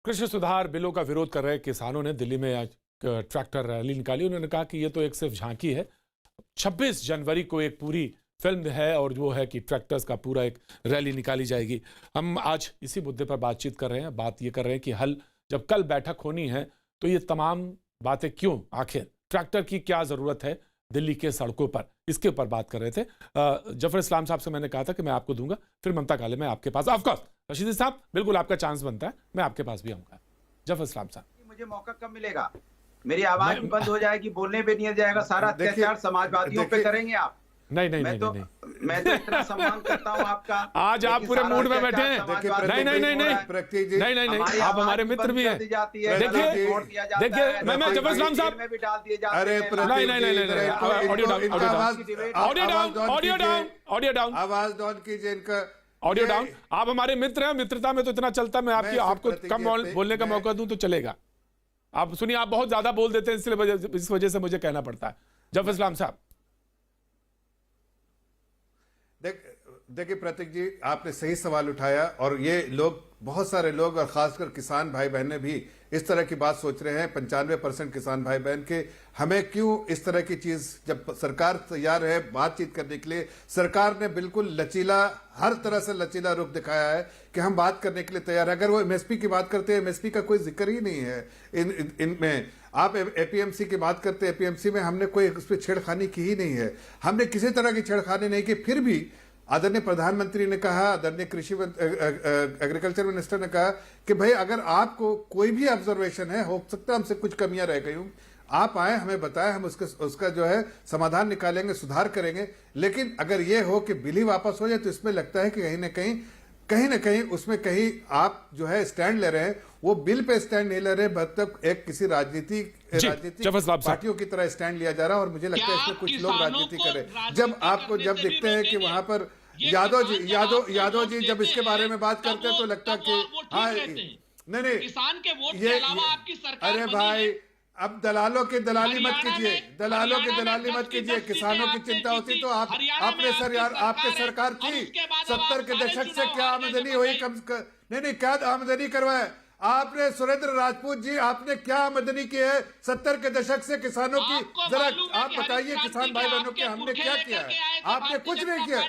कृषि सुधार बिलों का विरोध कर रहे किसानों ने दिल्ली में आज ट्रैक्टर रैली निकाली। उन्होंने कहा कि ये तो एक सिर्फ झांकी है। 26 जनवरी को एक पूरी फिल्म है और वो है कि ट्रैक्टर्स का पूरा एक रैली निकाली जाएगी। हम आज इसी मुद्दे पर बातचीत कर रहे हैं। बात ये कर रहे हैं कि हल जब कल बैठक होनी है तो ये तमाम बातें क्यों, आखिर ट्रैक्टर की क्या ज़रूरत है दिल्ली के सड़कों पर, इसके ऊपर बात कर रहे थे। जफर इस्लाम साहब से मैंने कहा था कि मैं आपको दूंगा, फिर ममता काले मैं आपके पास। ऑफ कोर्स रशीदी साहब, बिल्कुल आपका चांस बनता है, मैं आपके पास भी आऊंगा। जफर इस्लाम साहब, मुझे मौका कब मिलेगा? मेरी आवाज भी बंद हो जाएगी, बोलने पे नहीं जाएगा, सारा अत्याचार समाजवादियों पे करेंगे आप। नहीं नहीं मैं नहीं, तो नहीं। मैं तो इतना सम्मान करता हूँ आपका। आज आप पूरे मूड में बैठे हैं। नहीं नहीं नहीं नहीं नहीं नहीं नहीं, आप हमारे मित्र भी हैं। देखिए देखिए, मैं जफर इस्लाम साहब, अरे नहीं नहीं नहीं नहीं, audio down, audio down, audio down, audio down, आवाज डाउन कीजिए इनका, ऑडियो डाउन। आप हमारे मित्र हैं, मित्रता में तो इतना चलता है। मैं आपको कम बोलने का मौका दूं तो चलेगा। आप सुनिए, आप बहुत ज्यादा बोल देते हैं, इसलिए इस वजह से मुझे कहना पड़ता है। जफर इस्लाम साहब, देखिए प्रतीक जी, आपने सही सवाल उठाया और ये लोग, बहुत सारे लोग और खासकर किसान भाई बहनें भी इस तरह की बात सोच रहे हैं। 95% किसान भाई बहन के, हमें क्यों इस तरह की चीज, जब सरकार तैयार है बातचीत करने के लिए, सरकार ने बिल्कुल लचीला, हर तरह से लचीला रुख दिखाया है कि हम बात करने के लिए तैयार है। अगर वो एमएसपी की बात करते हैं, एमएसपी का कोई जिक्र ही नहीं है इनमें। आप एपीएमसी की बात करते हैं, एपीएमसी में हमने कोई उस पर छेड़खानी की ही नहीं है। हमने किसी तरह की छेड़खानी नहीं की। फिर भी आदरणीय प्रधानमंत्री ने कहा, आदरणीय कृषि एग्रीकल्चर मिनिस्टर ने कहा कि भाई अगर आपको कोई भी ऑब्जर्वेशन है, हो सकता है हमसे कुछ कमियां रह गई हूं, आप आए, हमें बताएं, हम उसका जो है समाधान निकालेंगे, सुधार करेंगे। लेकिन अगर ये हो कि बिल ही वापस हो जाए तो इसमें लगता है कि कहीं ना कहीं उसमें कहीं आप जो है स्टैंड ले रहे हैं, वो बिल पे स्टैंड नहीं ले रहे, मतलब एक किसी राजनीतिक पार्टियों की तरह स्टैंड लिया जा रहा है। और मुझे लगता है इसमें कुछ लोग राजनीति करें। जब दिखते हैं कि वहां पर यादव जी जब इसके बारे में बात करते हैं तो लगता कि हाँ, नहीं किसान के वोट के अलावा आपकी सरकार, अरे भाई, अब दलालों की दलाली मत कीजिए, दलालों की दलाली मत कीजिए। किसानों की चिंता होती तो आपके सरकार थी। 70 के दशक से क्या आमदनी हुई? नहीं, क्या आमदनी करवाए आपने? सुरेंद्र राजपूत जी, आपने क्या आमदनी की है 70 के दशक से किसानों की? जरा आप बताइए किसान भाई बहनों के, हमने क्या किया है? आपने कुछ नहीं किया।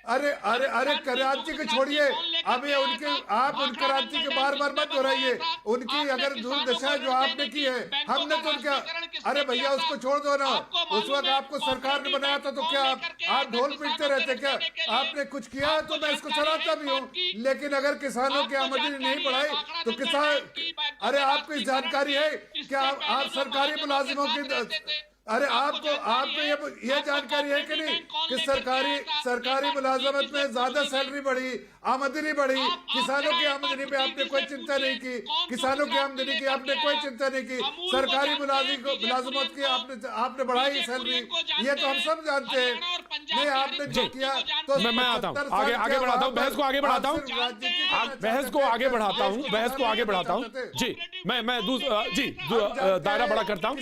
अरे कराची को छोड़िए, अभी आप उन कराची के बार मत दोहराइए। उनकी अगर दुर्दशा जो आपने की है, हमने तो क्या, अरे भैया उसको छोड़ दो ना। उस वक्त आपको सरकार ने बनाया था तो क्या आप ढोल पीटते रहते? क्या आपने कुछ किया है? तो मैं इसको सराहता भी हूँ। लेकिन अगर किसानों की आमदनी नहीं बढ़ाई तो किसान, अरे आपको इस जानकारी है क्या? आप सरकारी मुलाजिमों की, अरे आपको ये जानकारी है कि नहीं कि सरकारी मुलाजमत में ज्यादा सैलरी बढ़ी, आमदनी बढ़ी, किसानों की आमदनी पे आपने कोई चिंता नहीं की। किसानों की आमदनी की आपने कोई चिंता नहीं की। सरकारी मुलाजमत की आपने बढ़ाई सैलरी, ये तो हम सब जानते हैं। नहीं, आपने जो किया तो मैं आता हूँ, आगे बढ़ाता हूँ, बहस को आगे बढ़ाता हूँ, बहस को आगे बढ़ाता हूँ। जी, मैं जी दायरा बड़ा करता हूँ।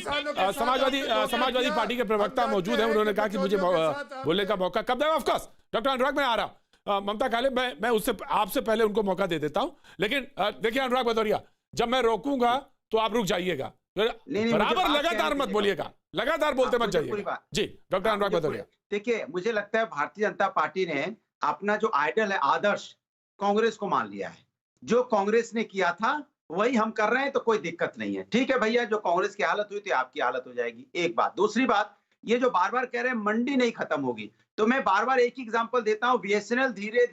समाजवादी पार्टी के प्रवक्ता मौजूद हैं, उन्होंने कहा कि मुझे बोलने का मौका कब देगा। ऑफ कोर्स डॉक्टर अनुराग, मैं आ रहा हूं। ममता काले, मैं उससे आपसे पहले उनको मौका दे देता हूं। लेकिन देखिए अनुराग भदौरिया, जब मैं रोकूंगा तो आप रुक जाइएगा, बराबर लगातार मत बोलिएगा, लगातार बोलते मत जाइएगा। जी डॉक्टर अनुराग भदौरिया। देखिए, मुझे लगता है भारतीय जनता पार्टी ने अपना जो आइडल है, आदर्श, कांग्रेस को मान लिया है। जो कांग्रेस ने किया था वही हम कर रहे हैं, तो कोई दिक्कत नहीं है। ठीक है भैया, जो कांग्रेस की हालत हुई थी आपकी हालत हो जाएगी, एक बात। दूसरी बात, ये जो बार बार कह रहे हैं मंडी नहीं खत्म होगी, तो मैं बार बार एक ही एग्जांपल देता हूं। बीएसएनएल धीरे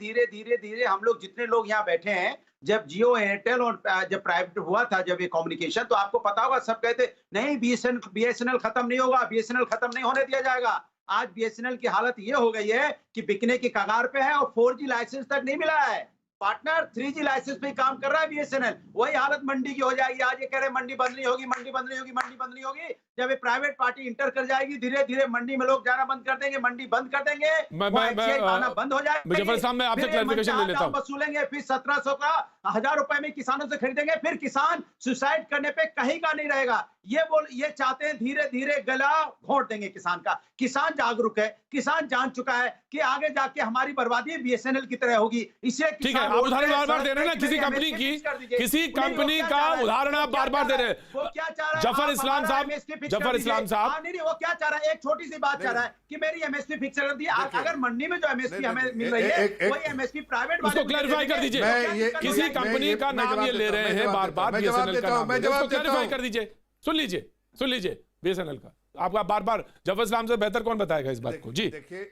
धीरे हम लोग जितने लोग यहाँ बैठे हैं, जब जियो एयरटेल और जब प्राइवेट हुआ था, जब ये कम्युनिकेशन, तो आपको पता होगा सब कहते नहीं बीएसएनएल खत्म नहीं होगा, बीएसएनएल खत्म नहीं होने दिया जाएगा। आज बीएसएनएल की हालत ये हो गई है कि बिकने की कगार पे है और 4G लाइसेंस तक नहीं मिला है। पार्टनर 3G लाइसेंस पे काम कर रहा है बीएसएनएल। वही हालत मंडी की हो जाएगी। आज ये कह रहे मंडी बंद नहीं होगी, मंडी बंद नहीं होगी, मंडी बंद नहीं होगी। जब ये प्राइवेट पार्टी इंटर कर जाएगी, धीरे धीरे मंडी में लोग जाना बंद कर देंगे, मंडी बंद कर देंगे, आना बंद हो जाएगा। जफर साहब, मैं आपसे क्लैरिफिकेशन ले लेता हूं। वसूलेंगे, फिर 1700 का 1000 रुपए में किसानों से खरीदेंगे, फिर किसान सुसाइड करने पे कहीं का नहीं रहेगा। ये चाहते हैं धीरे धीरे गला घोंट देंगे किसान का। किसान जागरूक है, किसान जान चुका है कि आगे जाके हमारी बर्बादी बीएसएनएल की तरह होगी। इसे ठीक है, आप उदाहरण बार-बार दे रहे हैं ना किसी कंपनी का उदाहरण आप बार-बार दे रहे हैं। वो क्या चाह रहा है? जफर इस्लाम साहब, नहीं, वो क्या चाह रहा है? एक छोटी सी बात चाह रहा है कि मेरी एमएसपी फिक्स कर दी। अगर मंडी में जो एमएसपी हमें मिल रही है वही एमएसपी प्राइवेट उसको क्लैरिफाई कर दीजिए। किसी कंपनी का नाम ये ले रहे हैं बार-बार, बीएसएनएल का नाम, उसको क्लैरिफाई कर दीजिए। सुन लीजिए बीएसएनएल का। आपका बार-बार जफर इस्लाम से बेहतर कौन बताएगा इस बात को? जी देखिए